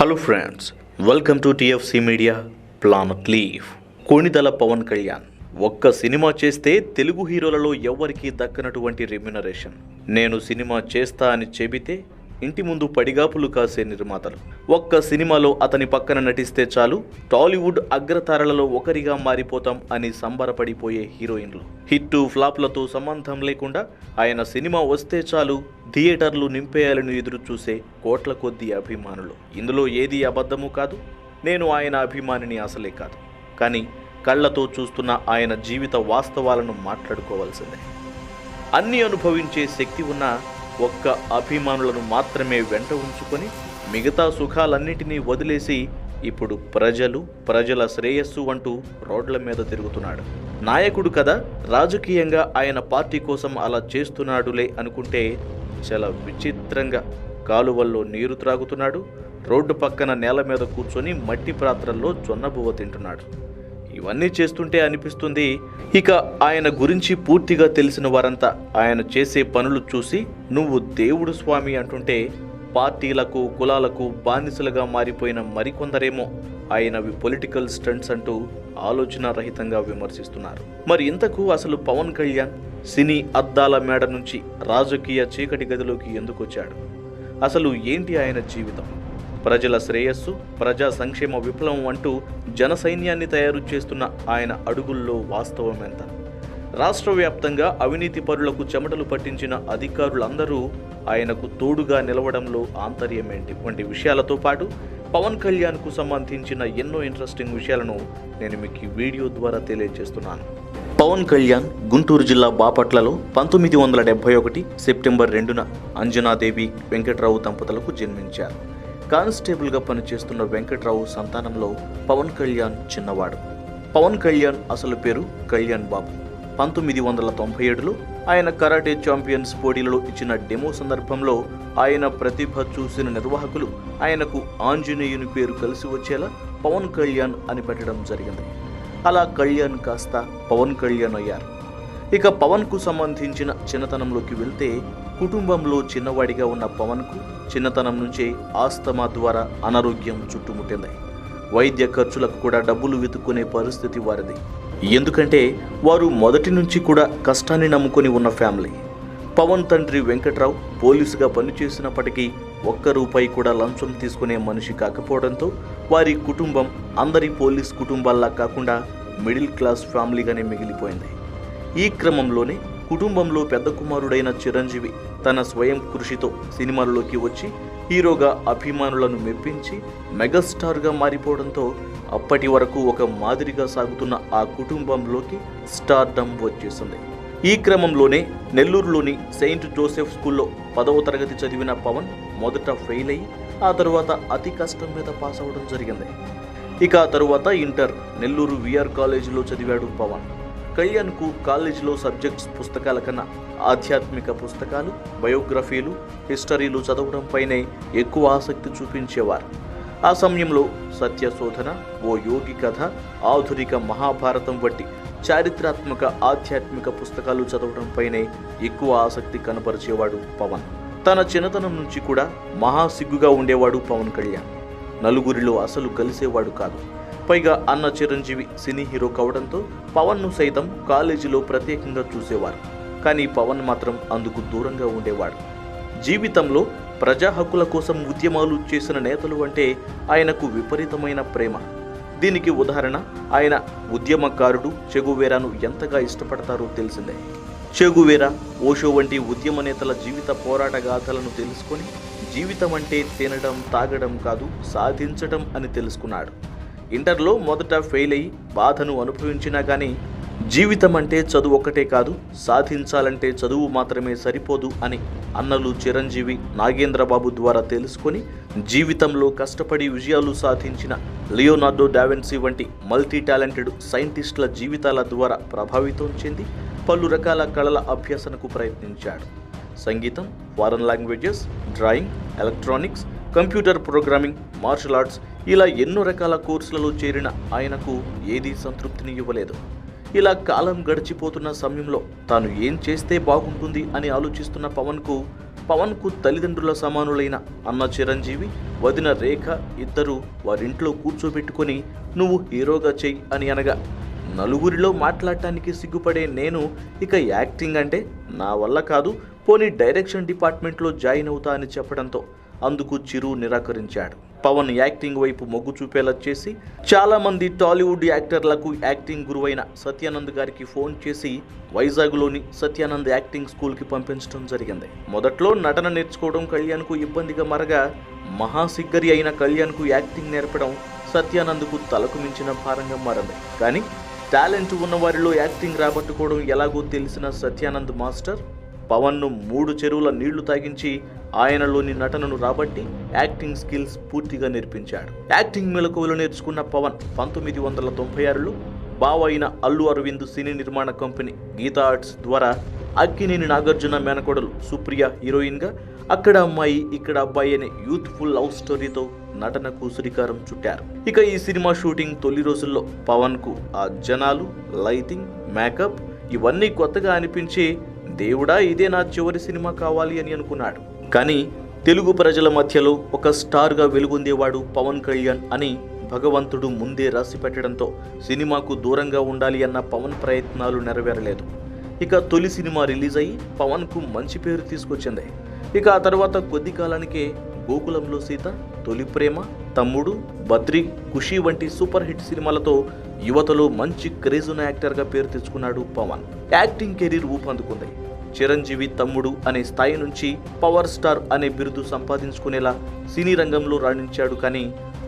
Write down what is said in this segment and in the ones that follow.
Hello friends, welcome to TFC media planet live. Konidela Pawan Kalyan ఒక్క cinema చేస్తే తెలుగు హీరోలలో ఎవ్వరికీ దక్కనటువంటి రెమ్యునరేషన్. నేను సినిమా చేస్తా అని చెబితే ఇంటి ముందు పడిగాపులు కాసే నిర్మాతలు. ఒక్క సినిమాలో అతని పక్కన నటిస్తే చాలు టాలీవుడ్ అగ్రతారలలో ఒకరిగా మారిపోతాం అని సంబరపడిపోయే హీరోయిన్లు. హిట్టు ఫ్లాప్లతో సంబంధం లేకుండా ఆయన సినిమా వస్తే చాలు థియేటర్లు నింపేయాలని ఎదురు చూసే కోట్ల కొద్దీ అభిమానులు. ఇందులో ఏది అబద్ధము కాదు. నేను ఆయన అభిమానిని అసలే కాదు. కానీ కళ్ళతో చూస్తున్న ఆయన జీవిత వాస్తవాలను మాట్లాడుకోవాల్సిందే. అన్ని అనుభవించే శక్తి ఉన్న ఒక్క అభిమానులను మాత్రమే వెంట ఉంచుకొని మిగతా సుఖాలన్నిటినీ వదిలేసి ఇప్పుడు ప్రజల శ్రేయస్సు అంటూ రోడ్ల మీద తిరుగుతున్నాడు. నాయకుడు కదా, రాజకీయంగా ఆయన పార్టీ కోసం అలా చేస్తున్నాడులే అనుకుంటే చాలా విచిత్రంగా కాలువల్లో నీరు త్రాగుతున్నాడు. రోడ్డు పక్కన నేల మీద కూర్చొని మట్టి పాత్రల్లో జొన్నబువ్వ తింటున్నాడు. ఇవన్నీ చేస్తుంటే అనిపిస్తుంది, ఇక ఆయన గురించి పూర్తిగా తెలిసిన వారంతా ఆయన చేసే పనులు చూసి నువ్వు దేవుడు స్వామి అంటుంటే పార్టీలకు కులాలకు బానిసలుగా మారిపోయిన మరికొందరేమో ఆయనవి పొలిటికల్ స్టంట్స్ అంటూ ఆలోచన రహితంగా విమర్శిస్తున్నారు. మరి ఇంతకు అసలు పవన్ కళ్యాణ్ సినీ అద్దాల మేడ నుంచి రాజకీయ చీకటి గదిలోకి ఎందుకు వచ్చాడు? అసలు ఏంటి ఆయన జీవితం? ప్రజల శ్రేయస్సు, ప్రజా సంక్షేమ విప్లవం అంటూ జన సైన్యాన్ని తయారు చేస్తున్న ఆయన అడుగుల్లో వాస్తవం ఎంత? రాష్ట్ర వ్యాప్తంగా అవినీతి పరులకు చెమటలు పట్టించిన అధికారులందరూ ఆయనకు తోడుగా నిలవడంలో ఆంతర్యమేంటి వంటి విషయాలతో పాటు పవన్ కళ్యాణ్కు సంబంధించిన ఎన్నో ఇంట్రెస్టింగ్ విషయాలను నేను మీకు ఈ వీడియో ద్వారా తెలియజేస్తున్నాను. పవన్ కళ్యాణ్ గుంటూరు జిల్లా బాపట్లలో 1971 సెప్టెంబర్ 2న అంజనాదేవి వెంకట్రావు దంపతులకు జన్మించారు. కానిస్టేబుల్గా పనిచేస్తున్న వెంకట్రావు సంతానంలో పవన్ కళ్యాణ్ చిన్నవాడు. పవన్ కళ్యాణ్ అసలు పేరు కళ్యాణ్ బాబు. 1997లో ఆయన కరాటే ఛాంపియన్స్ పోటీలలో ఇచ్చిన డెమో సందర్భంలో ఆయన ప్రతిభ చూసిన నిర్వాహకులు ఆయనకు ఆంజనేయుని పేరు కలిసి వచ్చేలా పవన్ కళ్యాణ్ అని పెట్టడం జరిగింది. అలా కళ్యాణ్ కాస్త పవన్ కళ్యాణ్ అయ్యారు. ఇక పవన్కు సంబంధించిన చిన్నతనంలోకి వెళ్తే కుటుంబంలో చిన్నవాడిగా ఉన్న పవన్కు చిన్నతనం నుంచే ఆస్తమా ద్వారా అనారోగ్యం చుట్టుముట్టింది. వైద్య ఖర్చులకు కూడా డబ్బులు వెతుక్కునే పరిస్థితి వారిది. ఎందుకంటే వారు మొదటి నుంచి కూడా కష్టాన్ని నమ్ముకొని ఉన్న ఫ్యామిలీ. పవన్ తండ్రి వెంకట్రావు పోలీసుగా పనిచేసినప్పటికీ ఒక్క రూపాయి కూడా లంచం తీసుకునే మనిషి కాకపోవడంతో వారి కుటుంబం అందరి పోలీస్ కుటుంబాల్లా కాకుండా మిడిల్ క్లాస్ ఫ్యామిలీగానే మిగిలిపోయింది. ఈ క్రమంలోనే కుటుంబంలో పెద్ద కుమారుడైన చిరంజీవి తన స్వయం కృషితో సినిమాల్లోకి వచ్చి హీరోగా అభిమానులను మెప్పించి మెగాస్టార్గా మారిపోవడంతో అప్పటి వరకు ఒక మాదిరిగా సాగుతున్న ఆ కుటుంబంలోకి స్టార్డమ్ వచ్చేసింది. ఈ క్రమంలోనే నెల్లూరులోని సెయింట్ జోసెఫ్ స్కూల్లో 10వ తరగతి చదివిన పవన్ మొదట ఫెయిల్ అయ్యి ఆ తరువాత అతి కష్టం మీద పాస్ అవ్వడం జరిగింది. ఇక ఆ తరువాత ఇంటర్ నెల్లూరు విఆర్ కాలేజీలో చదివాడు పవన్. కళ్యాణ్కు కాలేజీలో సబ్జెక్ట్స్ పుస్తకాల కన్నా ఆధ్యాత్మిక పుస్తకాలు, బయోగ్రఫీలు, హిస్టరీలు చదవడంపైనే ఎక్కువ ఆసక్తి చూపించేవారు. ఆ సమయంలో సత్యశోధన, ఓ యోగి కథ, ఆధునిక మహాభారతం వంటి చారిత్రాత్మక ఆధ్యాత్మిక పుస్తకాలు చదవడంపైనే ఎక్కువ ఆసక్తి కనపరిచేవాడు పవన్. తన చిన్నతనం నుంచి కూడా మహాసిగ్గుగా ఉండేవాడు పవన్ కళ్యాణ్. నలుగురిలో అసలు కలిసేవాడు కాదు. పైగా అన్న చిరంజీవి సినీ హీరో కావడంతో పవన్ను సైతం కాలేజీలో ప్రత్యేకంగా చూసేవారు. కానీ పవన్ మాత్రం అందుకు దూరంగా ఉండేవాడు. జీవితంలో ప్రజా హక్కుల కోసం ఉద్యమాలు చేసిన నేతలు అంటే ఆయనకు విపరీతమైన ప్రేమ. దీనికి ఉదాహరణ ఆయన ఉద్యమకారుడు చెగువేరాను ఎంతగా ఇష్టపడతారో తెలిసిందే. చెగువేరా, ఓషో వంటి ఉద్యమ నేతల జీవిత పోరాట గాథలను తెలుసుకొని జీవితం అంటే తినడం తాగడం కాదు, సాధించడం అని తెలుసుకున్నాడు. ఇంటర్లో మొదట ఫెయిల్ అయ్యి బాధను అనుభవించినా కానీ జీవితం అంటే చదువు ఒక్కటే కాదు, సాధించాలంటే చదువు మాత్రమే సరిపోదు అని అన్నలు చిరంజీవి, నాగేంద్రబాబు ద్వారా తెలుసుకొని జీవితంలో కష్టపడి విజయాలు సాధించిన లియోనార్డో డావిన్సీ వంటి మల్టీ టాలెంటెడ్ సైంటిస్టుల జీవితాల ద్వారా ప్రభావితం చెంది పలు రకాల కళల అభ్యాసనకు ప్రయత్నించాడు. సంగీతం, foreign languages, drawing, electronics, computer programming, martial arts ఇలా ఎన్నో రకాల కోర్సులలో చేరిన ఆయనకు ఏదీ సంతృప్తిని ఇవ్వలేదు. ఇలా కాలం గడిచిపోతున్న సమయంలో తాను ఏం చేస్తే బాగుంటుంది అని ఆలోచిస్తున్న పవన్కు పవన్కు తల్లిదండ్రుల సమానులైన అన్న చిరంజీవి, వదిన రేఖ ఇద్దరు వారింట్లో కూర్చోబెట్టుకొని నువ్వు హీరోగా చెయ్యి అని అనగా నలుగురిలో మాట్లాడటానికి సిగ్గుపడే నేను ఇక యాక్టింగ్ అంటే నా వల్ల కాదు, పోనీ డైరెక్షన్ డిపార్ట్మెంట్లో జాయిన్ అవుతా అని చెప్పడంతో అందుకు చిరు నిరాకరించాడు. పవన్ యాక్టింగ్ వైపు మొగ్గు చూపేలా చేసి చాలామంది టాలీవుడ్ యాక్టర్లకు యాక్టింగ్ గురువైన సత్యానంద్ గారికి ఫోన్ చేసి వైజాగ్లోని సత్యానంద్ యాక్టింగ్ స్కూల్కి పంపించడం జరిగింది. మొదట్లో నటన నేర్చుకోవడం కళ్యాణ్కు ఇబ్బందిగా మారగా మహాసిగ్గరి అయిన కళ్యాణ్కు యాక్టింగ్ నేర్పడం సత్యానంద్కు తలకు మించిన భారంగా మారింది. కానీ టాలెంట్ ఉన్న వారిలో యాక్టింగ్ రాబట్టుకోవడం ఎలాగో తెలిసిన సత్యానంద్ మాస్టర్ పవన్ను 3 చెరువుల నీళ్లు తాగించి ఆయనలోని నటనను రాబట్టి యాక్టింగ్ స్కిల్స్ పూర్తిగా నేర్పించాడు. యాక్టింగ్ మెలకువలు నేర్చుకున్న పవన్ 1996లో బావ అయిన అల్లు అరవింద్ సినీ నిర్మాణ కంపెనీ గీతా ఆర్ట్స్ ద్వారా అక్కినేని నాగార్జున మేనకోడలు సుప్రియ హీరోయిన్గా, అక్కడ అమ్మాయి ఇక్కడ అబ్బాయి అనే యూత్ఫుల్ లవ్ స్టోరీతో నటనకు శ్రీకారం చుట్టారు. ఇక ఈ సినిమా షూటింగ్ తొలి రోజుల్లో పవన్కు ఆ జనాలు, లైటింగ్, మేకప్ ఇవన్నీ కొత్తగా అనిపించి దేవుడా ఇదే నా చివరి సినిమా కావాలి అని అనుకున్నాడు. కానీ తెలుగు ప్రజల మధ్యలో ఒక స్టార్గా వెలుగొందేవాడు పవన్ కళ్యాణ్ అని భగవంతుడు ముందే రాసి పెట్టడంతో సినిమాకు దూరంగా ఉండాలి అన్న పవన్ ప్రయత్నాలు నెరవేరలేదు. ఇక తొలి సినిమా రిలీజ్ అయ్యి పవన్కు మంచి పేరు తీసుకొచ్చింది. ఇక ఆ తర్వాత కొద్ది కాలానికే గోకులంలో సీత, తొలి ప్రేమ, తమ్ముడు, బద్రి, ఖుషి వంటి సూపర్ హిట్ సినిమాలతో యువతలో మంచి క్రేజ్ ఉన్న యాక్టర్గా పేరు తెచ్చుకున్నాడు పవన్. యాక్టింగ్ కెరీర్ ఊపందుకుంది. చిరంజీవి తమ్ముడు అనే స్థాయి నుంచి పవర్ స్టార్ అనే బిరుదు సంపాదించుకునేలా సినీ రంగంలో రాణించాడు. కానీ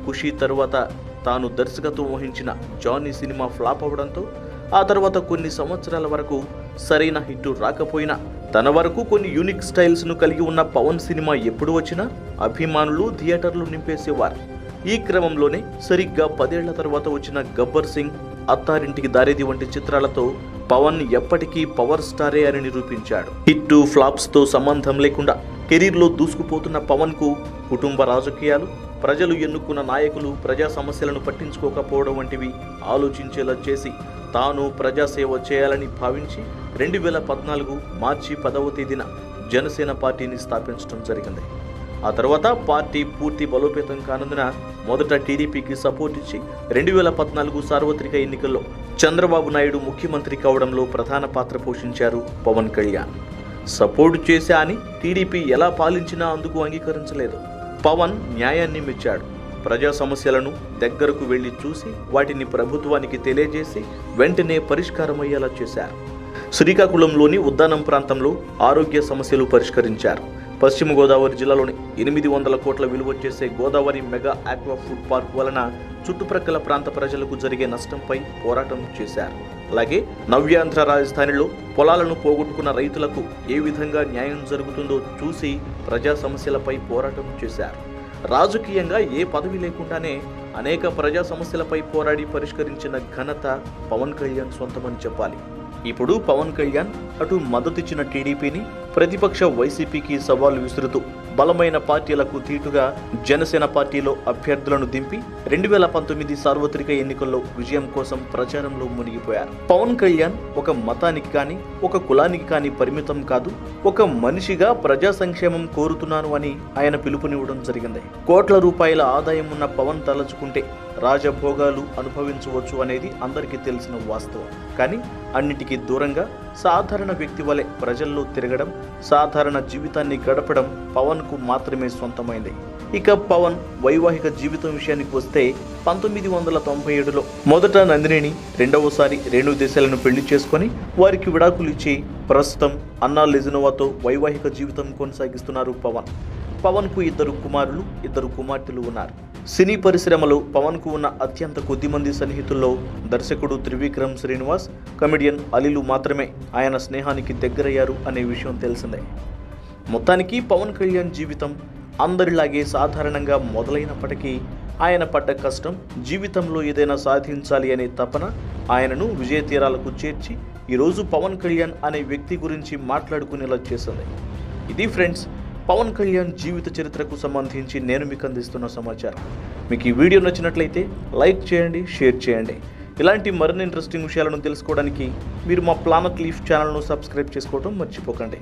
ఖుషి తరువాత తాను దర్శకత్వం వహించిన జానీ సినిమా ఫ్లాప్ అవడంతో ఆ తర్వాత కొన్ని సంవత్సరాల వరకు సరైన హిట్ రాకపోయినా తన వరకు కొన్ని యూనిక్ స్టైల్స్ను కలిగి ఉన్న పవన్ సినిమా ఎప్పుడు వచ్చినా అభిమానులు థియేటర్లు నింపేసేవారు. ఈ క్రమంలోనే సరిగ్గా 10 ఏళ్ల తర్వాత వచ్చిన గబ్బర్ సింగ్, అత్తారింటికి దారేది వంటి చిత్రాలతో పవన్ ఎప్పటికీ పవర్ స్టారే అని నిరూపించాడు. హిట్ ఫ్లాప్స్తో సంబంధం లేకుండా కెరీర్లో దూసుకుపోతున్న పవన్కు కుటుంబ రాజకీయాలు, ప్రజలు ఎన్నుకున్న నాయకులు ప్రజా సమస్యలను పట్టించుకోకపోవడం వంటివి ఆలోచించేలా చేసి తాను ప్రజాసేవ చేయాలని భావించి 2014 మార్చి 10వ తేదీన జనసేన పార్టీని స్థాపించడం జరిగింది. ఆ తర్వాత పార్టీ పూర్తి బలోపేతం కానందున మొదట టీడీపీకి సపోర్ట్ ఇచ్చి 2014 సార్వత్రిక ఎన్నికల్లో చంద్రబాబు నాయుడు ముఖ్యమంత్రి కావడంలో ప్రధాన పాత్ర పోషించారు పవన్ కళ్యాణ్. సపోర్టు చేశా అని టీడీపీ ఎలా పాలించినా అందుకు అంగీకరించలేదు. పవన్ న్యాయాన్ని మెచ్చాడు. ప్రజా సమస్యలను దగ్గరకు వెళ్లి చూసి వాటిని ప్రభుత్వానికి తెలియజేసి వెంటనే పరిష్కారమయ్యేలా చేశారు. శ్రీకాకుళంలోని ఉద్దానం ప్రాంతంలో ఆరోగ్య సమస్యలు పరిష్కరించారు. పశ్చిమ గోదావరి జిల్లాలోని 800 కోట్ల విలువ చేసే Godavari mega aqua food park వలన చుట్టుప్రక్కల ప్రాంత ప్రజలకు జరిగే నష్టంపై పోరాటం చేశారు. అలాగే నవ్యాంధ్ర రాజధానిలో పొలాలను పోగొట్టుకున్న రైతులకు ఏ విధంగా న్యాయం జరుగుతుందో చూసి ప్రజా సమస్యలపై పోరాటం చేశారు. రాజకీయంగా ఏ పదవి లేకుండానే అనేక ప్రజా సమస్యలపై పోరాడి పరిష్కరించిన ఘనత పవన్ కళ్యాణ్ సొంతమని చెప్పాలి. ఇప్పుడు పవన్ కళ్యాణ్ అటు మద్దతిచ్చిన టీడీపీని, ప్రతిపక్ష వైసీపీకి సవాలు విసురుతూ బలమైన పార్టీలకు తీటుగా జనసేన పార్టీలో అభ్యర్థులను దింపి 2019 సార్వత్రిక ఎన్నికల్లో విజయం కోసం ప్రచారంలో మునిగిపోయారు. పవన్ కళ్యాణ్ ఒక మతానికి కానీ ఒక కులానికి కానీ పరిమితం కాదు, ఒక మనిషిగా ప్రజా సంక్షేమం కోరుతున్నాను అని ఆయన పిలుపునివ్వడం జరిగింది. కోట్ల రూపాయల ఆదాయం ఉన్న పవన్ తలచుకుంటే రాజభోగాలు అనుభవించవచ్చు అనేది అందరికీ తెలిసిన వాస్తవం. కానీ అన్నిటికీ దూరంగా సాధారణ వ్యక్తి వలె ప్రజల్లో తిరగడం, సాధారణ జీవితాన్ని గడపడం పవన్కు మాత్రమే సొంతమైంది. ఇక పవన్ వైవాహిక జీవితం విషయానికి వస్తే 1997లో మొదట నందినిని, రెండవసారి రేణుదేశాలను పెళ్లి చేసుకొని వారికి విడాకులు ఇచ్చి ప్రస్తుతం అన్నా లెజినోవాతో వైవాహిక జీవితం కొనసాగిస్తున్నారు పవన్. పవన్కు 2 కుమారులు, 2 కుమార్తెలు ఉన్నారు. సినీ పరిశ్రమలో పవన్కు ఉన్న అత్యంత కొద్దిమంది సన్నిహితుల్లో దర్శకుడు త్రివిక్రమ్ శ్రీనివాస్, కమెడియన్ అలీలు మాత్రమే ఆయన స్నేహానికి దగ్గరయ్యారు అనే విషయం తెలిసిందే. మొత్తానికి పవన్ కళ్యాణ్ జీవితం అందరిలాగే సాధారణంగా మొదలైనప్పటికీ ఆయన పడ్డ కష్టం, జీవితంలో ఏదైనా సాధించాలి అనే తపన ఆయనను విజయ తీరాలకు చేర్చి ఈరోజు పవన్ కళ్యాణ్ అనే వ్యక్తి గురించి మాట్లాడుకునేలా చేసింది. ఇది ఫ్రెండ్స్ పవన్ కళ్యాణ్ జీవిత చరిత్రకు సంబంధించి నేను మీకు అందిస్తున్న సమాచారం. మీకు ఈ వీడియో నచ్చినట్లయితే లైక్ చేయండి, షేర్ చేయండి. ఇలాంటి మరిన్ని ఇంట్రెస్టింగ్ విషయాలను తెలుసుకోవడానికి మీరు మా ప్లానెట్ లీఫ్ ఛానల్ను సబ్స్క్రైబ్ చేసుకోవడం మర్చిపోకండి.